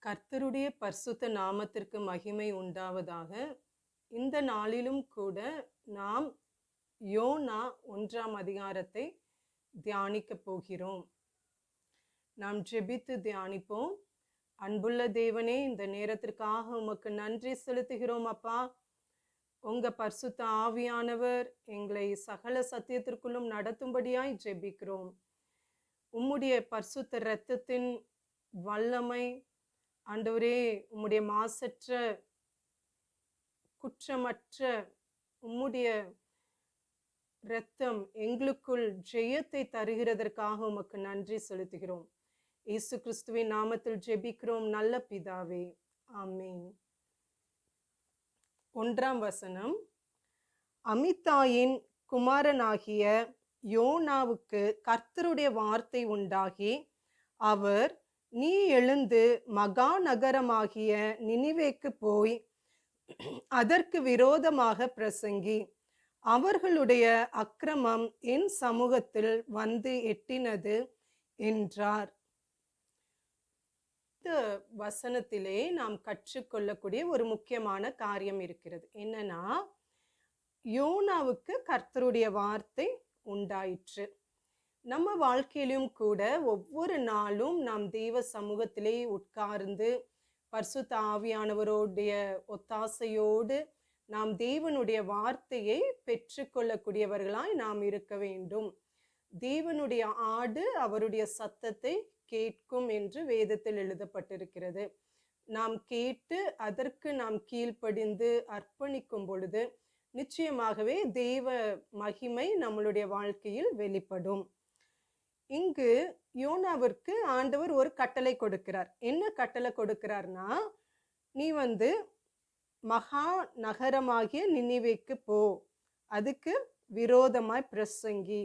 கர்த்தருடைய பரிசுத்த நாமத்திற்கு மகிமை உண்டாவதாக. இந்த நாளிலும் கூட நாம் யோனா 1ஆம் அதிகாரத்தை தியானிக்கப் போகிறோம். நாம் ஜெபித்து தியானிப்போம். அன்புள்ள தேவனே, இந்த நேரத்திற்காக உமக்கு நன்றி செலுத்துகிறோம் அப்பா. உங்க பரிசுத்த ஆவியானவர் எங்களை சகல சத்தியத்திற்குள்ளும் நடத்தும்படியாய் ஜெபிக்கிறோம். உம்முடைய பரிசுத்த இரத்தத்தின் வல்லமை, ஆண்டவரே, உம்முடைய மாசற்ற குற்றமற்ற உம்முடைய இரத்தம் எங்களுக்குள் ஜெயத்தை தருகிறதற்காக உமக்கு நன்றி செலுத்துகிறோம். இயேசு கிறிஸ்துவின் நாமத்தில் ஜெபிக்கிறோம் நல்ல பிதாவே, ஆமென். 1ஆம் வசனம். அமித்தாயின் குமாரனாகிய யோனாவுக்கு கர்த்தருடைய வார்த்தை உண்டாகி, அவர், நீ எழுந்து மகா நகரமாகிய நினிவேக்கு போய் அதற்கு விரோதமாக பிரசங்கி, அவர்களுடைய அக்கிரமம் என் சமூகத்தில் வந்து எட்டினது என்றார். இந்த வசனத்திலே நாம் கற்றுக்கொள்ளக்கூடிய ஒரு முக்கியமான காரியம் இருக்கிறது. என்னன்னா, யோனாவுக்கு கர்த்தருடைய வார்த்தை உண்டாயிற்று. நம்ம வாழ்க்கையிலும் கூட ஒவ்வொரு நாளும் நாம் தெய்வ சமூகத்திலே உட்கார்ந்து பரிசுத்த ஆவியானவருடைய ஒத்தாசையோடு நாம் தேவனுடைய வார்த்தையை பெற்றுக்கொள்ளக்கூடியவர்களாய் நாம் இருக்க வேண்டும். தேவனுடைய ஆடு அவருடைய சத்தத்தை கேட்கும் என்று வேதத்தில் எழுதப்பட்டிருக்கிறது. நாம் கேட்டு அதற்கு நாம் கீழ்ப்படிந்து அர்ப்பணிக்கும் பொழுது நிச்சயமாகவே தேவ மகிமை நம்மளுடைய வாழ்க்கையில் வெளிப்படும். இங்கு யோனாவிற்கு ஆண்டவர் ஒரு கட்டளை கொடுக்கிறார். என்ன கட்டளை கொடுக்கிறார்னா, நீ மகா நகரமாகிய நினிவேக்கு போ, அதுக்கு விரோதமாய் பிரசங்கி,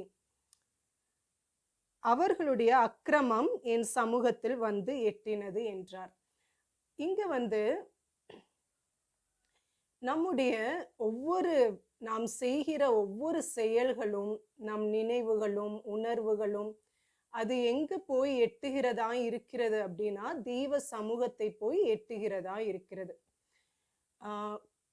அவர்களுடைய அக்கிரமம் என் சமூகத்தில் வந்து எட்டினது என்றார். இங்க நம்முடைய நாம் செய்கிற ஒவ்வொரு செயல்களும், நம் நினைவுகளும் உணர்வுகளும் அது எங்கு போய் எட்டுகிறதா இருக்கிறது அப்படின்னா, தெய்வ சமூகத்தை போய் எட்டுகிறதா இருக்கிறது.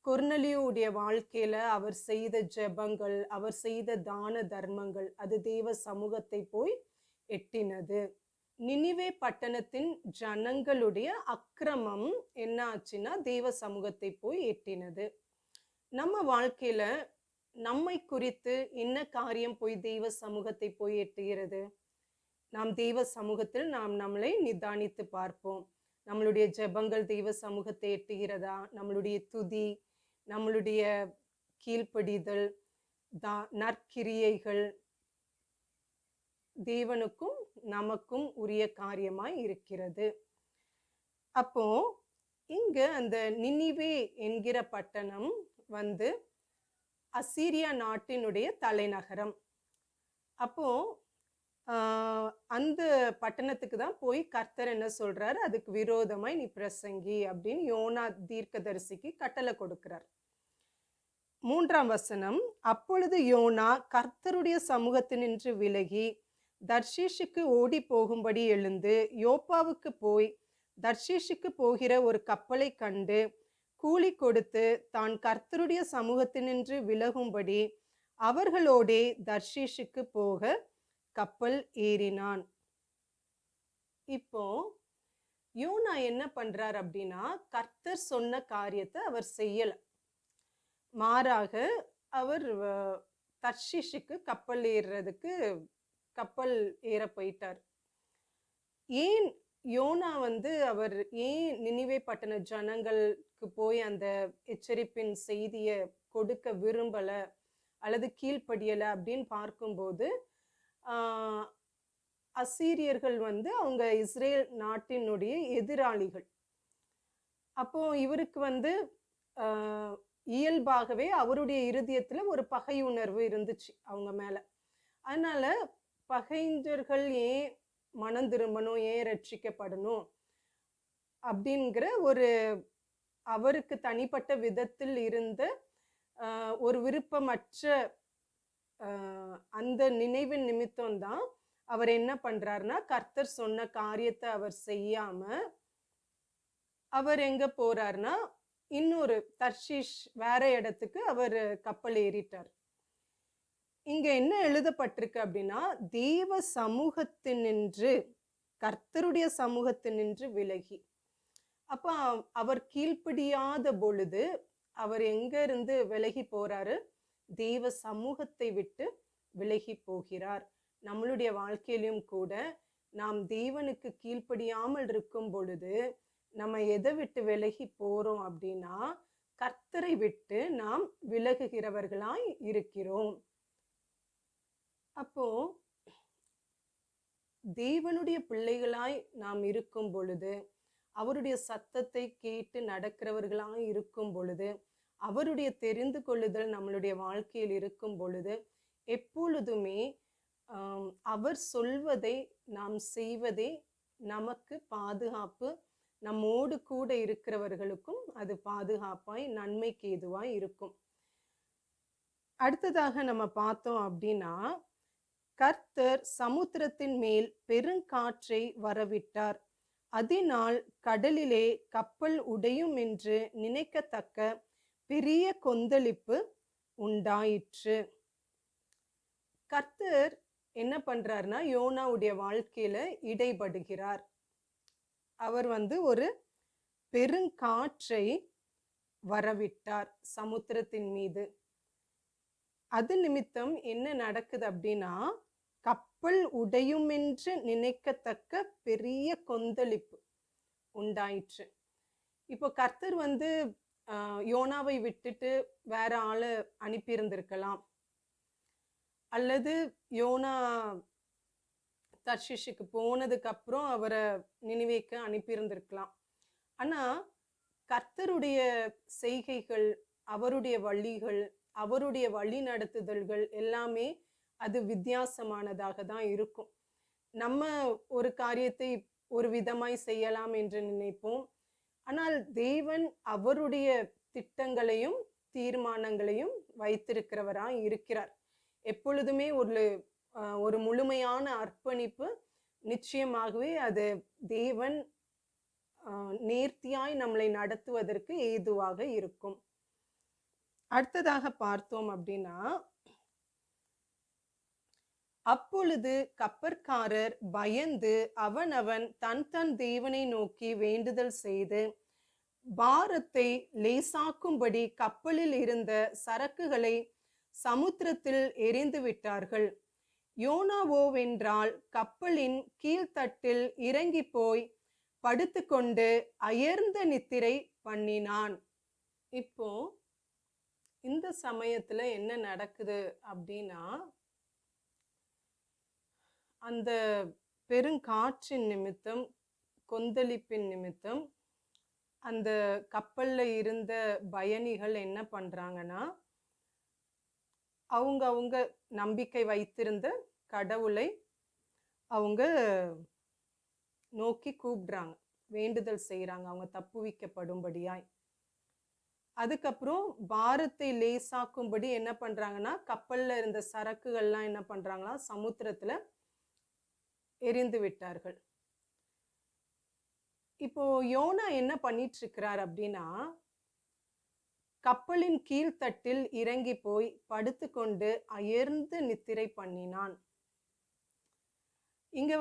கொர்நேலியுடைய வாழ்க்கையில அவர் செய்த ஜெபங்கள், அவர் செய்த தான தர்மங்கள், அது தெய்வ சமூகத்தை போய் எட்டினது. நினிவே பட்டணத்தின் ஜனங்களுடைய அக்கிரமம் என்ன ஆச்சுன்னா தெய்வ சமூகத்தை போய் எட்டினது. நம்ம வாழ்க்கையில நம்மை குறித்து என்ன காரியம் போய் தெய்வ சமூகத்தை போய் எட்டுகிறது? நாம் தெய்வ சமூகத்தில் நாம் நம்மளை நிதானித்து பார்ப்போம். நம்மளுடைய ஜெபங்கள் தெய்வ சமூகத்தை எட்டுகிறதா? நம்மளுடைய துதி, நம்மளுடைய கீழ்ப்படிதல், நற்கிரியைகள் தேவனுக்கும் நமக்கும் உரிய காரியமாய் இருக்கிறது. அப்போ இங்க அந்த நினிவே என்கிற பட்டணம் அசீரியா நாட்டினுடைய தலைநகரம். அப்போ அந்த பட்டணத்துக்கு தான் போய் கர்த்தர் என்ன சொல்றாரு, அதுக்கு விரோதமாய் நீ பிரசங்கி அப்படின்னு யோனா தீர்க்கதரிசிக்கு கட்டளை கொடுக்கிறார். 3ஆம் வசனம். அப்பொழுது யோனா கர்த்தருடைய சமூகத்தினின்று விலகி தர்ஷீஷுக்கு ஓடி போகும்படி எழுந்து யோப்பாவுக்கு போய் தர்ஷீஷுக்கு போகிற ஒரு கப்பலை கண்டு கூலி கொடுத்து தான் கர்த்தருடைய சமூகத்தினின்று விலகும்படி அவர்களோடே தர்ஷீஷுக்கு போக கப்பல் ஏறினான். இப்போ யோனா என்ன பண்றார் அப்படின்னா, கர்த்தர் சொன்ன காரியத்தை அவர் செய்யல. மாறாக அவர் தர்ஷீஷுக்கு கப்பல் கப்பல் ஏற போயிட்டார். ஏன் யோனா அவர் ஏன் நினிவே பட்டண ஜனங்களுக்கு போய் அந்த எச்சரிப்பின் செய்தியை கொடுக்க விரும்பல அல்லது கீழ்ப்படியல அப்படின்னு பார்க்கும்போது, அசீரியர்கள் அவங்க இஸ்ரேல் நாட்டினுடைய எதிராளிகள். அப்போ இவருக்கு இயல்பாகவே அவருடைய இருதயத்துல ஒரு பகையுணர்வு இருந்துச்சு அவங்க மேல. அதனால பகைஞர்கள் ஏன் மனம் திரும்பணும், ஏன் ரட்சிக்கப்படணும் அப்படிங்கிற ஒரு அவருக்கு தனிப்பட்ட விதத்தில் இருந்த ஒரு விருப்பமற்ற அந்த நினைவின் நிமித்தம் தான் அவர் என்ன பண்றாருன்னா, கர்த்தர் சொன்ன காரியத்தை அவர் செய்யாம அவர் எங்க போறாருன்னா, இன்னொரு தர்ஷீஷ் வேற இடத்துக்கு அவர் கப்பல் ஏறிட்டார். இங்க என்ன எழுதப்பட்டிருக்கு அப்படின்னா, தேவ சமூகத்தினின்று, கர்த்தருடைய சமூகத்தினின்று விலகி. அப்ப அவர் கீழ்ப்படியாத பொழுது அவர் எங்க இருந்து விலகி போறாரு? தேவ சமூகத்தை விட்டு விலகி போகிறார். நம்மளுடைய வாழ்க்கையிலும் கூட நாம் தேவனுக்கு கீழ்ப்படியாமல் இருக்கும் பொழுது நம்ம எதை விட்டு விலகி போறோம் அப்படின்னா, கர்த்தரை விட்டு நாம் விலகுகிறவர்களாய் இருக்கிறோம். அப்போ தேவனுடைய பிள்ளைகளாய் நாம் இருக்கும் பொழுது, அவருடைய சத்தத்தை கேட்டு நடக்கிறவர்களாய் இருக்கும் பொழுது, அவருடைய தெரிந்து கொள்ளுதல் நம்மளுடைய வாழ்க்கையில் இருக்கும் பொழுது, எப்பொழுதுமே அவர் சொல்வதை நாம் செய்வதே நமக்கு பாதுகாப்பு. நம்மோடு கூட இருக்கிறவர்களுக்கும் அது பாதுகாப்பாய் நன்மைக்கு ஏதுவாய் இருக்கும். அடுத்ததாக நம்ம பார்த்தோம் அப்படின்னா, கர்த்தர் சமுத்திரத்தின் மேல் பெருங்காற்றை வரவிட்டார். அதனால் கடலிலே கப்பல் உடையும் என்று நினைக்கத்தக்க பெரிய கொந்தளிப்பு உண்டாயிற்று. கர்த்தர் என்ன பண்றாருன்னா, யோனாவுடைய வாழ்க்கையில இடைபடுகிறார். அவர் ஒரு பெருங்காற்றை வரவிட்டார் சமுத்திரத்தின் மீது. அது நிமித்தம் என்ன நடக்குது அப்படின்னா, கப்பல் உடையும் என்று நினைக்கத்தக்க பெரிய கொந்தளிப்பு உண்டாயிற்று. இப்போ கர்த்தர் யோனாவை விட்டுட்டு வேற ஆளை அனுப்பியிருந்திருக்கலாம், அல்லது யோனா தர்ஷீஷுக்கு போனதுக்கு அப்புறம் அவரை நினிவேக்கு அனுப்பியிருந்திருக்கலாம். ஆனா கர்த்தருடைய செய்கைகள், அவருடைய வழிகள், அவருடைய வழி நடத்துதல்கள் எல்லாமே அது வித்தியாசமானதாக தான் இருக்கும். நம்ம ஒரு காரியத்தை ஒரு விதமாய் செய்யலாம் என்று நினைப்போம். ஆனால் தேவன் அவருடைய திட்டங்களையும் தீர்மானங்களையும் வைத்திருக்கிறவராய் இருக்கிறார். எப்பொழுதுமே ஒரு முழுமையான அர்ப்பணிப்பு நிச்சயமாகவே அது தேவன் நேர்த்தியாய் நம்மளை நடத்துவதற்கு ஏதுவாக இருக்கும். அடுத்ததாக பார்த்தோம் அப்படின்னா, அப்பொழுது கப்பற்காரர் பயந்து அவனவன் தன் தன் தேவனை நோக்கி வேண்டுதல் செய்து பாரத்தை லேசாக்கும்படி கப்பலில் இருந்த சரக்குகளை சமுத்திரத்தில் எறிந்து விட்டார்கள். யோனாவோவென்றால் கப்பலின் கீழ்த்தட்டில் இறங்கி போய் படுத்துக்கொண்டு அயர்ந்த நித்திரை பண்ணினான். இப்போ இந்த சமயத்துல என்ன நடக்குது அப்படின்னா, அந்த பெருங்காற்றின் நிமித்தம், கொந்தளிப்பின் நிமித்தம் அந்த கப்பல்ல இருந்த பயணிகள் என்ன பண்றாங்கன்னா, அவங்க நம்பிக்கை வைத்திருந்த கடவுளை அவங்க நோக்கி கூப்பிடுறாங்க, வேண்டுதல் செய்யறாங்க, அவங்க தப்புவிக்கப்படும்படியாய். அதுக்கப்புறம் பாரத்தை லேசாக்கும்படி என்ன பண்றாங்கன்னா, கப்பல்ல இருந்த சரக்குகள்லாம் என்ன பண்றாங்களா, சமுத்திரத்துல எரிந்து விட்டார்கள். இப்போ யோனா என்ன பண்ணிட்டு இருக்கிறார் அப்படின்னா, கப்பலின் கீழ்த்தட்டில் இறங்கி போய் படுத்துக்கொண்டு அயர்ந்து நித்திரை பண்ணினான். இங்க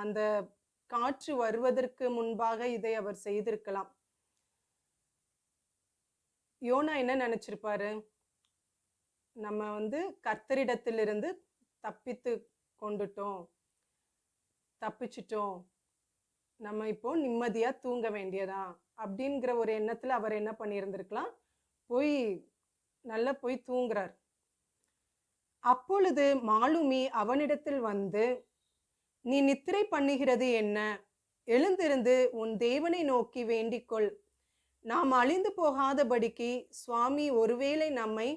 அந்த காற்று வருவதற்கு முன்பாக இதை அவர் செய்திருக்கலாம். யோனா என்ன நினைச்சிருப்பாரு, நம்ம கர்த்தரிடத்திலிருந்து தப்பித்து கொண்டுட்டோம், தப்பிச்சிட்டோம், நம்ம இப்போ நிம்மதியா தூங்க வேண்டியதா அப்படிங்கிற ஒரு எண்ணத்துல அவர் என்ன பண்ணியிருந்திருக்கலாம், நல்லா போய் தூங்குறார். அப்பொழுது மாலுமி அவனிடத்தில் வந்து, நீ நித்திரை பண்ணுகிறது என்ன? எழுந்திருந்து உன் தேவனை நோக்கி வேண்டிக்கொள், நாம் அழிந்து போகாதபடிக்கு சுவாமி ஒருவேளை நம்மை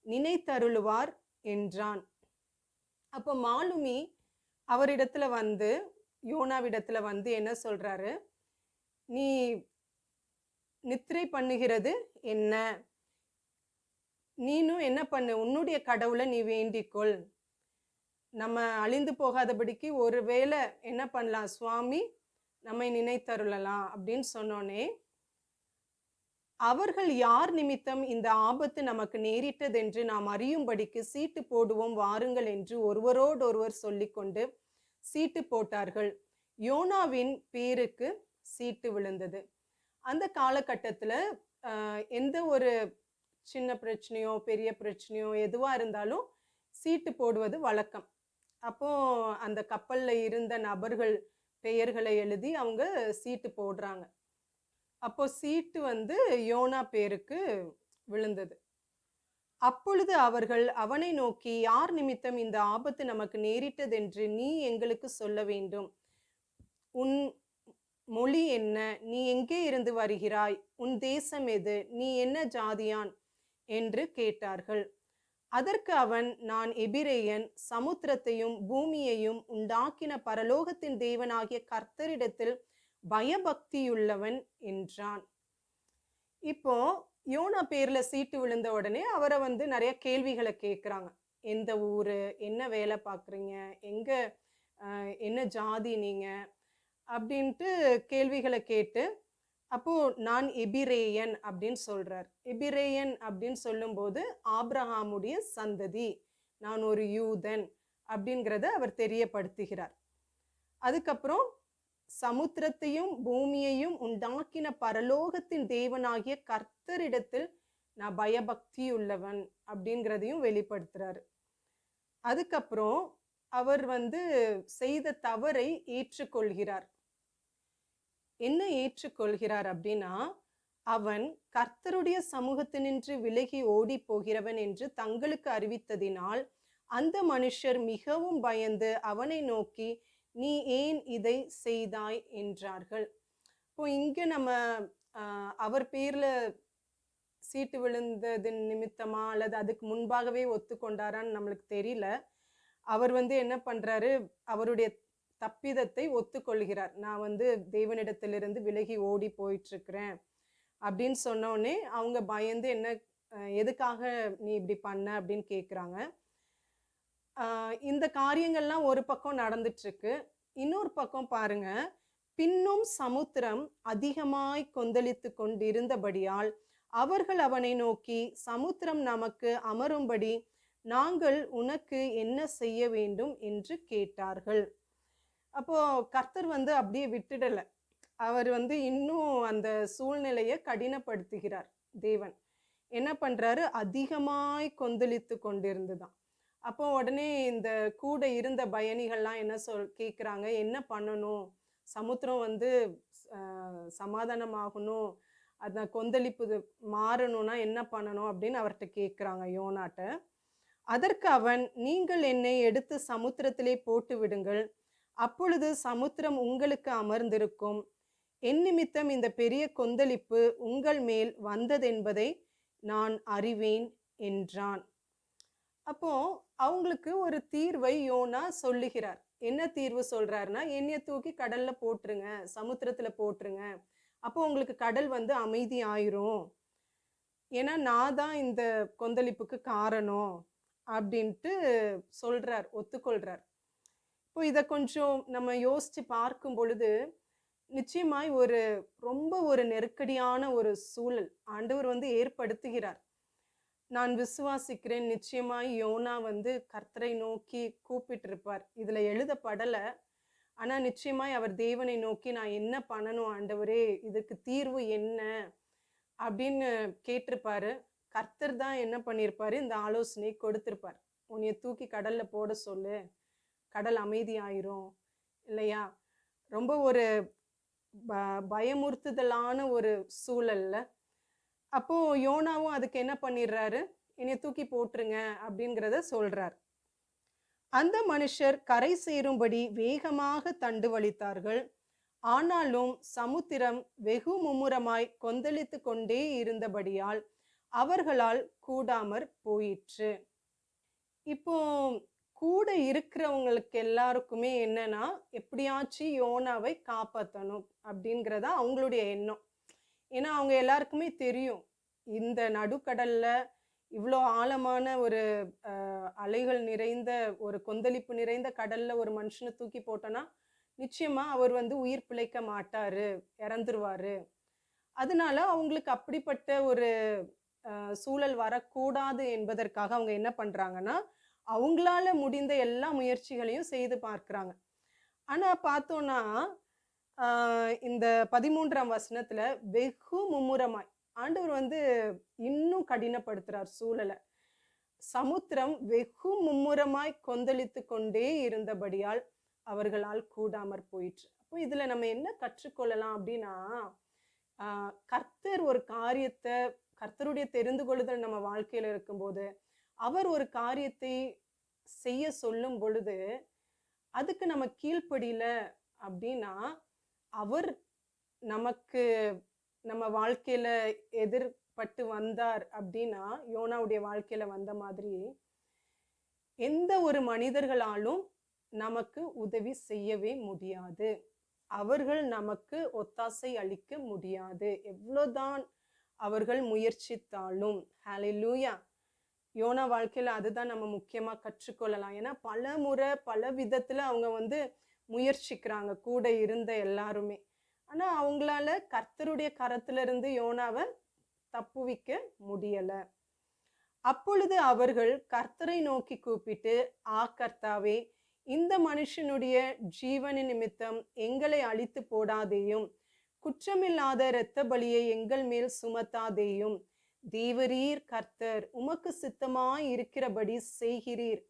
நினைத்தருளுவார் என்றான். அப்போ மாலுமி அவரிடத்துல யோனாவிடத்துல என்ன சொல்றாரு, நீ நித்திரை பண்ணுகிறது என்ன? நீனும் என்ன பண்ணு, உன்னுடைய கடவுளை நீ வேண்டிக்கொள், நம்ம அழிந்து போகாதபடிக்கு ஒருவேளை என்ன பண்ணலாம், சுவாமி நம்மை நினைத்தருளலாம் அப்படின்னு சொன்னோனே, அவர்கள் யார் நிமித்தம் இந்த ஆபத்து நமக்கு நேரிட்டதென்று நாம் அறியும்படிக்கு சீட்டு போடுவோம் வாருங்கள் என்று ஒருவரோடொருவர் சொல்லிக்கொண்டு சீட்டு போட்டார்கள். யோனாவின் பேருக்கு சீட்டு விழுந்தது. அந்த காலகட்டத்துல எந்த ஒரு சின்ன பிரச்சனையோ பெரிய பிரச்சனையோ எதுவா இருந்தாலும் சீட்டு போடுவது வழக்கம். அப்போ அந்த கப்பல்ல இருந்த நபர்கள் பெயர்களை எழுதி அவங்க சீட்டு போடுறாங்க. அப்போ சீட்டு வந்து யோனா பேருக்கு விழுந்தது. அப்பொழுது அவர்கள் அவனை நோக்கி, யார் நிமித்தம் இந்த ஆபத்து நமக்கு நேரிட்டதென்று நீ எங்களுக்கு சொல்ல வேண்டும். உன் மொழி என்ன? நீ எங்கே இருந்து வருகிறாய்? உன் தேசம் எது? நீ என்ன ஜாதியான்? என்று கேட்டார்கள். அதற்கு அவன், நான் எபிரெயன், சமுத்திரத்தையும் பூமியையும் உண்டாக்கின பரலோகத்தின் தேவனாகிய கர்த்தரிடத்தில் பயபக்தியுள்ளவன் என்றான். இப்போ யோனா பேர்ல சீட்டு விழுந்த உடனே அவரை வந்து நிறைய கேள்விகளை கேட்குறாங்க. எந்த ஊரு? என்ன வேலை பார்க்குறீங்க? எங்க என்ன ஜாதி நீங்க? அப்படின்ட்டு கேள்விகளை கேட்டு, அப்போ நான் எபிரேயன் அப்படின்னு சொல்றார். எபிரேயன் அப்படின்னு சொல்லும்போது ஆபிரகாமுடைய சந்ததி, நான் ஒரு யூதன் அப்படிங்கிறத அவர் தெரியப்படுத்துகிறார். அதுக்கப்புறம் சமுத்திரத்தையும் பூமியையும் உண்டாக்கின பரலோகத்தின் தேவனாகிய கர்த்தரிடத்தில் நான் பயபக்தி உள்ளவன் அப்படிங்கிறதையும் வெளிப்படுத்துறாரு. அதுக்கப்புறம் அவர் வந்து செய்த தவறை ஏற்றுக்கொள்கிறார். என்ன ஏற்றுக்கொள்கிறார் அப்படின்னா, அவன் கர்த்தருடைய சமூகத்தினின்று விலகி ஓடி போகிறவன் என்று தங்களுக்கு அறிவித்ததினால் அந்த மனுஷர் மிகவும் பயந்து அவனை நோக்கி, நீ ஏன் இதை செய்தாய் என்றார்கள். இப்போ இங்க நம்ம அவர் பேர்ல சீட்டு விழுந்ததின் நிமித்தமா அல்லது அதுக்கு முன்பாகவே ஒத்துக்கொண்டாரான்னு நம்மளுக்கு தெரியல. அவர் வந்து என்ன பண்றாரு, அவருடைய தப்பிதத்தை ஒத்துக்கொள்கிறார். நான் வந்து தேவனிடத்திலிருந்து விலகி ஓடி போயிட்டு இருக்கிறேன் அப்படின்னு சொன்னோடனே அவங்க பயந்து, என்ன எதுக்காக நீ இப்படி பண்ண அப்படின்னு கேட்குறாங்க. இந்த காரியங்கள்லாம் ஒரு பக்கம் நடந்துட்டு இருக்கு. இன்னொரு பக்கம் பாருங்க, பின்னும் சமுத்திரம் அதிகமாய் கொந்தளித்து கொண்டிருந்தபடியால் அவர்கள் அவனை நோக்கி, சமுத்திரம் நமக்கு அமரும்படி நாங்கள் உனக்கு என்ன செய்ய வேண்டும் என்று கேட்டார்கள். அப்போ கர்த்தர் வந்து அப்படியே விட்டுடல. அவர் வந்து இன்னும் அந்த சூழ்நிலையை கடினப்படுத்துகிறார். தேவன் என்ன பண்றாரு, அதிகமாய் கொந்தளித்து கொண்டிருந்துதான். அப்போ உடனே இந்த கூட இருந்த பயணிகள்லாம் என்ன கேட்குறாங்க, என்ன பண்ணணும், சமுத்திரம் வந்து சமாதானமாகணும், அந்த கொந்தளிப்பு மாறணும்னா என்ன பண்ணணும் அப்படின்னு அவர்கிட்ட கேட்குறாங்க, யோனாட்ட. அதற்கு அவன், நீங்கள் என்னை எடுத்து சமுத்திரத்திலே போட்டு விடுங்கள், அப்பொழுது சமுத்திரம் உங்களுக்கு அமர்ந்திருக்கும், என் நிமித்தம் இந்த பெரிய கொந்தளிப்பு உங்கள் மேல் வந்ததென்பதை நான் அறிவேன் என்றான். அப்போ அவங்களுக்கு ஒரு தீர்வை யோனா சொல்லுகிறார். என்ன தீர்வு சொல்றாருன்னா, என்னைய தூக்கி கடல்ல போட்டுருங்க, சமுத்திரத்துல போட்டுருங்க, அப்போ உங்களுக்கு கடல் வந்து அமைதி ஆயிரும், ஏன்னா நான் தான் இந்த கொந்தளிப்புக்கு காரணம் அப்படின்ட்டு சொல்றார், ஒத்துக்கொள்றார். இப்போ இதை கொஞ்சம் நம்ம யோசிச்சு பார்க்கும் பொழுது நிச்சயமாய் ரொம்ப ஒரு நெருக்கடியான ஒரு சூழல் ஆண்டவர் வந்து ஏற்படுத்துகிறார். நான் விசுவாசிக்கிறேன், நிச்சயமாய் யோனா வந்து கர்த்தரை நோக்கி கூப்பிட்டு இருப்பார். இதுல எழுதப்படல, ஆனா நிச்சயமாய் அவர் தேவனை நோக்கி, நான் என்ன பண்ணணும் ஆண்டவரே, இதுக்கு தீர்வு என்ன அப்படின்னு கேட்டிருப்பாரு. கர்த்தர் தான் என்ன பண்ணியிருப்பாரு, இந்த ஆலோசனை கொடுத்திருப்பார். உன்னைய தூக்கி கடல்ல போட சொல்லு, கடல் அமைதி ஆயிரும் இல்லையா. ரொம்ப ஒரு பயமுறுத்துதலான ஒரு சூழல்ல. அப்போ யோனாவும் அதுக்கு என்ன பண்ணிடுறாரு, என்னைய தூக்கி போட்டுருங்க அப்படிங்கிறத சொல்றார். அந்த மனுஷர் கரை சேரும்படி வேகமாக தண்டு வலித்தார்கள். ஆனாலும் சமுத்திரம் வெகு மும்முரமாய் கொந்தளித்து கொண்டே இருந்தபடியால் அவர்களால் கூடாமற் போயிற்று. இப்போ கூட இருக்கிறவங்களுக்கு எல்லாருக்குமே என்னன்னா, எப்படியாச்சும் யோனாவை காப்பாற்றணும் அப்படிங்கிறதா அவங்களுடைய எண்ணம். ஏன்னா அவங்க எல்லாருக்குமே தெரியும், இந்த நடுக்கடல்ல இவ்வளோ ஆழமான ஒரு அலைகள் நிறைந்த ஒரு கொந்தளிப்பு நிறைந்த கடல்ல ஒரு மனுஷனை தூக்கி போட்டோன்னா நிச்சயமா அவர் வந்து உயிர் பிழைக்க மாட்டாரு, இறந்துருவாரு. அதனால அவங்களுக்கு அப்படிப்பட்ட ஒரு சூழல் வரக்கூடாது என்பதற்காக அவங்க என்ன பண்றாங்கன்னா, அவங்களால முடிந்த எல்லா முயற்சிகளையும் செய்து பார்க்கிறாங்க. ஆனா பார்த்தோம்னா, ஆ இந்த 13ஆம் வசனத்துல வெகு மும்முரமாய் ஆண்டவர் வந்து இன்னும் கடினப்படுத்துறார் சூழல. சமுத்திரம் வெகு மும்முரமாய் கொந்தளித்துக் கொண்டே இருந்தபடியால் அவர்களால் கூடாமற் போயிற்று. அப்போ இதுல நம்ம என்ன கற்றுக்கொள்ளலாம் அப்படின்னா, கர்த்தர் ஒரு காரியத்த கர்த்தருடைய தெரிந்து கொள்ளுதல் நம்ம வாழ்க்கையில இருக்கும்போது, அவர் ஒரு காரியத்தை செய்ய சொல்லும் பொழுது, அதுக்கு நம்ம கீழ்ப்படியல அப்படின்னா, அவர் நமக்கு நம்ம வாழ்க்கையில எதிர்பட்டு வந்தார் அப்படின்னா, யோனாவுடைய வாழ்க்கையில வந்த மாதிரி, எந்த ஒரு மனிதர்களாலும் நமக்கு உதவி செய்யவே முடியாது. அவர்கள் நமக்கு ஒத்தாசை அளிக்க முடியாது. எவ்வளோதான் அவர்கள் முயற்சித்தாலும். ஹalleluya! யோனா வாழ்க்கையில அதுதான் நம்ம முக்கியமா கற்றுக்கொள்ளலாம். ஏன்னா பலமுறை பல விதத்துல அவங்க வந்து முயற்சிக்கிறாங்க கூட இருந்த எல்லாருமே. ஆனா அவங்களால கர்த்தருடைய கரத்திலிருந்து யோனாவ தப்புவிக்க முடியல. அப்பொழுது அவர்கள் கர்த்தரை நோக்கி கூப்பிட்டு, கர்த்தாவே, இந்த மனுஷனுடைய ஜீவனின் நிமித்தம் எங்களை அழித்து போடாதேயும், குற்றமில்லாத இரத்த பலியை எங்கள் மேல் சுமத்தாதேயும். தேவரீர் கர்த்தர், உமக்கு சித்தமாய் இருக்கிறபடி செய்கிறீர்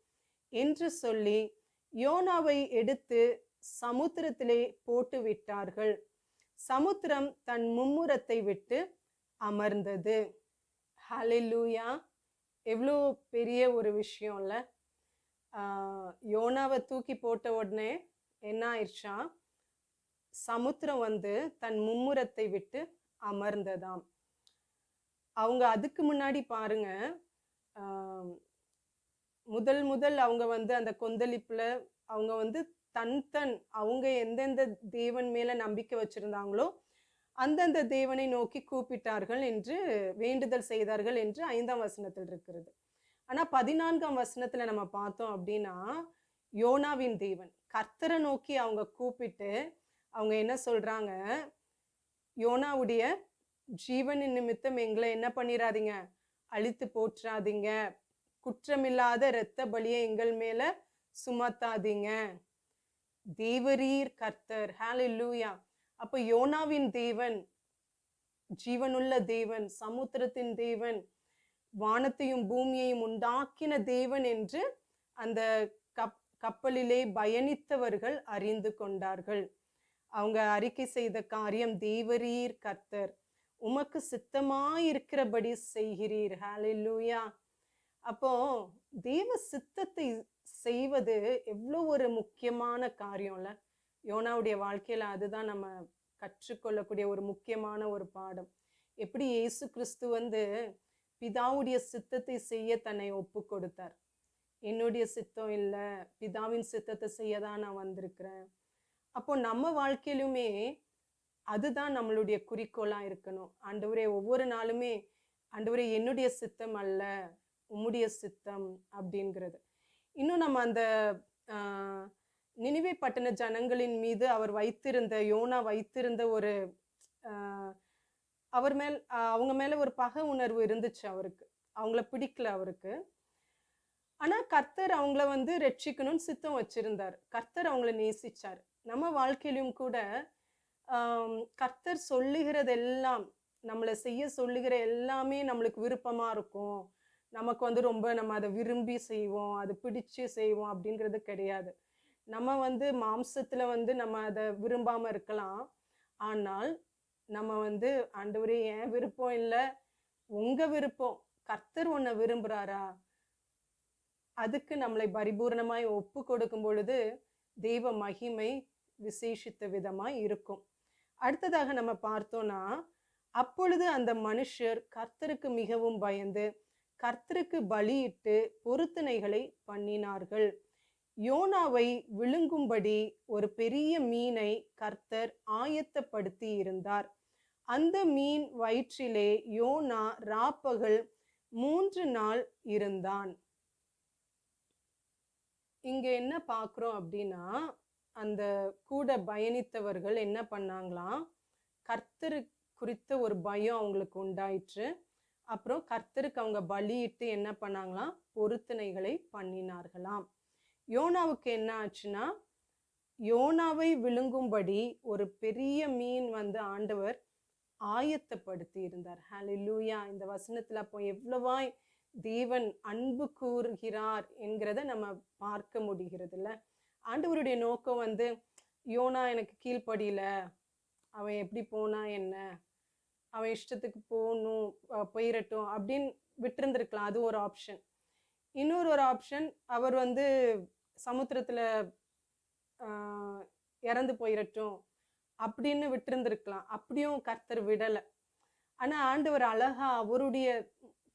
என்று சொல்லி யோனாவை எடுத்து சமுத்திரத்திலே போட்டு விட்டார்கள். சமுத்திரம் தன் மும்முரத்தை விட்டு அமர்ந்தது. ஹalleluya! எவ்வளோ பெரிய ஒரு விஷயம் இல்ல. யோனாவை தூக்கி போட்ட உடனே என்ன ஆயிடுச்சா, சமுத்திரம் வந்து தன் மும்முரத்தை விட்டு அமர்ந்ததாம். அவங்க அதுக்கு முன்னாடி பாருங்க, முதல் அவங்க வந்து அந்த கொந்தளிப்புல அவங்க வந்து அவங்க எந்தெந்த தேவன் மேல நம்பிக்கை வச்சிருந்தாங்களோ அந்தந்த தேவனை நோக்கி கூப்பிட்டார்கள் என்று வேண்டுதல் செய்தார்கள் என்று 5ஆம் வசனத்தில் இருக்கிறது. ஆனா 14ஆம் வசனத்துல நம்ம பார்த்தோம் அப்படின்னா, யோனாவின் தேவன் கர்த்தரை நோக்கி அவங்க கூப்பிட்டு அவங்க என்ன சொல்றாங்க, யோனாவுடைய ஜீவனின் நிமித்தம் எங்களை என்ன பண்ணிராதீங்க, அழித்து போற்றாதீங்க, குற்றமில்லாத இரத்த பலியை எங்கள் மேல சுமத்தாதீங்க, தேவரீர் கர்த்தர். ஹalleluya! அப்ப யோனாவின் தேவன் ஜீவனுள்ள தேவன், சமுத்திரத்தின் தேவன், வானத்தையும் பூமியையும் உண்டாக்கின தேவன் என்று அந்த கப்பலிலே பயணித்தவர்கள் அறிந்து கொண்டார்கள். அவங்க அறிக்கை செய்த காரியம், தேவரீர் கர்த்தர், உமக்கு சித்தமாயிருக்கிறபடி செய்கிறீர். ஹalleluya! அப்போ தேவ சித்தத்தை செய்வது எவ்வளோ ஒரு முக்கியமான காரியம்ல. யோனாவுடைய வாழ்க்கையில அதுதான் நம்ம கற்றுக்கொள்ளக்கூடிய ஒரு முக்கியமான ஒரு பாடம். எப்படி இயேசு கிறிஸ்து வந்து பிதாவுடைய சித்தத்தை செய்ய தன்னை ஒப்பு கொடுத்தார். என்னுடைய சித்தம் இல்லை, பிதாவின் சித்தத்தை செய்ய தான் நான் வந்திருக்கிறேன். அப்போ நம்ம வாழ்க்கையிலுமே அதுதான் நம்மளுடைய குறிக்கோளா இருக்கணும். ஆண்டவரே, ஒவ்வொரு நாளுமே ஆண்டவரே என்னுடைய சித்தம் அல்ல, உம்முடைய சித்தம் அப்படிங்கிறது. இன்னும் நம்ம அந்த நினிவே பட்டண ஜனங்களின் மீது யோனா வைத்திருந்த ஒரு அவங்க மேல ஒரு பகை உணர்வு இருந்துச்சு அவருக்கு. அவங்கள பிடிக்கல அவருக்கு. ஆனா கர்த்தர் அவங்கள வந்து ரட்சிக்கணும்னு சித்தம் வச்சிருந்தார். கர்த்தர் அவங்கள நேசிச்சார். நம்ம வாழ்க்கையிலும் கூட கர்த்தர் சொல்லுகிறதெல்லாம், நம்மளை செய்ய சொல்லுகிற எல்லாமே நம்மளுக்கு விருப்பமா இருக்கும். நமக்கு வந்து ரொம்ப நம்ம அதை விரும்பி செய்வோம், அது பிடிச்சு செய்வோம் அப்படிங்கிறது கிடையாது. நம்ம வந்து மாம்சத்துல வந்து நம்ம அதை விரும்பாம இருக்கலாம். ஆனால் நம்ம வந்து, ஆண்டவரே ஏன் விருப்பம் இல்லை, உங்க விருப்பம், கர்த்தர் உன்னை விரும்புறாரா, அதுக்கு நம்மளை பரிபூர்ணமாய் ஒப்பு கொடுக்கும் பொழுது தெய்வ மகிமை விசேஷித்த விதமாய் இருக்கும். அடுத்ததாக நம்ம பார்த்தோம்னா, அப்பொழுது அந்த மனுஷர் கர்த்தருக்கு மிகவும் பயந்து கர்த்தருக்கு பலியிட்டு பொருத்தனைகளை பண்ணினார்கள். யோனாவை விழுங்கும்படி ஒரு பெரிய மீனை கர்த்தர் ஆயத்தப்படுத்தி இருந்தார். அந்த மீன் வயிற்றிலே யோனா ராப்பகல் 3 நாள் இருந்தான். இங்க என்ன பார்க்கிறோம் அப்படின்னா, அந்த கூட பயணித்தவர்கள் என்ன பண்ணாங்களாம், கர்த்தர் குறித்த ஒரு பயம் அவங்களுக்கு உண்டாயிற்று. அப்புறம் கர்த்தருக்கு அவங்க பலியிட்டு என்ன பண்ணாங்களாம், பொருத்தனைகளை பண்ணினார்களாம். யோனாவுக்கு என்ன ஆச்சுன்னா, யோனாவை விழுங்கும்படி ஒரு பெரிய மீன் வந்து ஆண்டவர் ஆயத்தப்படுத்தி இருந்தார். ஹalleluya. இந்த வசனத்துல அப்போ எவ்வளவாய் தேவன் அன்பு கூறுகிறார் என்கிறத நம்ம பார்க்க முடிகிறதுல்ல. ஆண்டவருடைய நோக்கம் வந்து, யோனா எனக்கு கீழ்ப்படியல, அவன் எப்படி போனா என்ன, அவன் இஷ்டத்துக்கு போகணும், போயிரட்டும் அப்படின்னு விட்டிருந்திருக்கலாம். அது ஒரு ஆப்ஷன். இன்னொரு ஆப்ஷன், அவர் வந்து சமுத்திரத்துல இறந்து போயிரட்டும் அப்படின்னு விட்டிருந்திருக்கலாம். அப்படியும் கர்த்தர் விடல. ஆனா ஆண்டவர் அழகா அவருடைய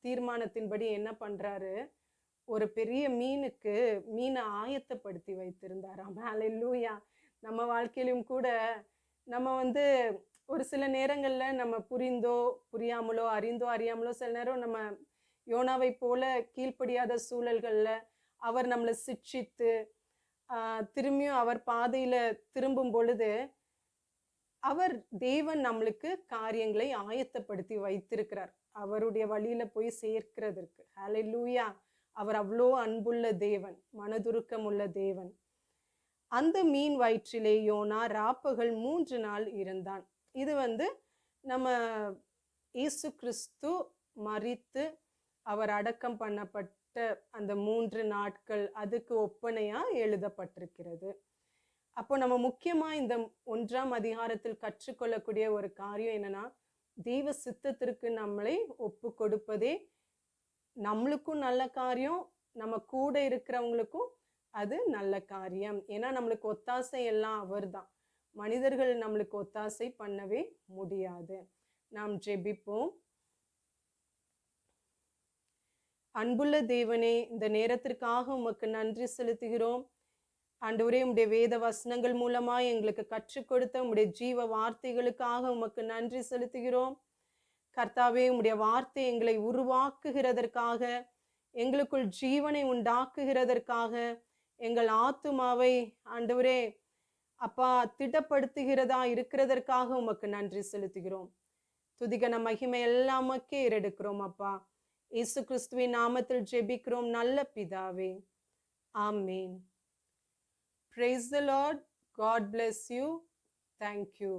தீர்மானத்தின்படி என்ன பண்றாரு, ஒரு பெரிய மீனை ஆயத்தப்படுத்தி வைத்திருந்தாராம். ஹalleluya. நம்ம வாழ்க்கையிலும் கூட நம்ம வந்து ஒரு சில நேரங்கள்ல நம்ம புரிந்தோ புரியாமலோ அறிந்தோ அறியாமலோ சில நேரம் நம்ம யோனாவை போல கீழ்ப்படியாத சூழல்கள்ல அவர் நம்மளை சிட்சித்து திரும்பியும் அவர் பாதையில திரும்பும் பொழுது தேவன் நம்மளுக்கு காரியங்களை ஆயத்தப்படுத்தி வைத்திருக்கிறார், அவருடைய வழியில போய் சேர்க்கிறதற்கு. ஹalleluya. அவர் அவ்வளோ அன்புள்ள தேவன், மனதுருக்கம் உள்ள தேவன். அந்த மீன் வயிற்றிலே யோனா ராப்பகல் 3 நாள் இருந்தான். இது வந்து நம்ம இயேசு கிறிஸ்து மரித்து அவர் அடக்கம் பண்ணப்பட்ட அந்த 3 நாட்கள் அதுக்கு ஒப்பனையா எழுதப்பட்டிருக்கிறது. அப்போ நம்ம முக்கியமா இந்த 1ஆம் அதிகாரத்தில் கற்றுக்கொள்ளக்கூடிய ஒரு காரியம் என்னன்னா, தெய்வ சித்தத்திற்கு நம்மளை ஒப்பு கொடுப்பதே நம்மளுக்கும் நல்ல காரியம், நம்ம கூட இருக்கிறவங்களுக்கும் அது நல்ல காரியம். ஏன்னா நம்மளுக்கு ஒத்தாசை எல்லாம் அவர்தான், மனிதர்கள் நம்மளுக்கு ஒத்தாசை பண்ணவே முடியாது. நாம் ஜெபிப்போம். அன்புள்ள தேவனே, இந்த நேரத்திற்காக உமக்கு நன்றி செலுத்துகிறோம். ஆண்டவரே, உம்முடைய வேத வசனங்கள் மூலமா எங்களுக்கு கற்றுக் கொடுத்த உம்முடைய ஜீவ வார்த்தைகளுக்காக உமக்கு நன்றி செலுத்துகிறோம். கர்த்தாவே, உம்முடைய வார்த்தை எங்களை உருவாக்குகிறதற்காக, எங்களுக்குள் ஜீவனை உண்டாக்குகிறதற்காக, எங்கள் ஆத்துமாவை ஆண்டவரே அப்பா திடப்படுத்துகிறதா இருக்கிறதற்காக உமக்கு நன்றி செலுத்துகிறோம். துதிகன மகிமை எல்லாமக்கே ஏறெடுக்கிறோம் அப்பா. இயேசு கிறிஸ்துவின் நாமத்தில் ஜெபிக்கிறோம் நல்ல பிதாவே. ஆமேன். Praise the Lord. God bless you. Thank you.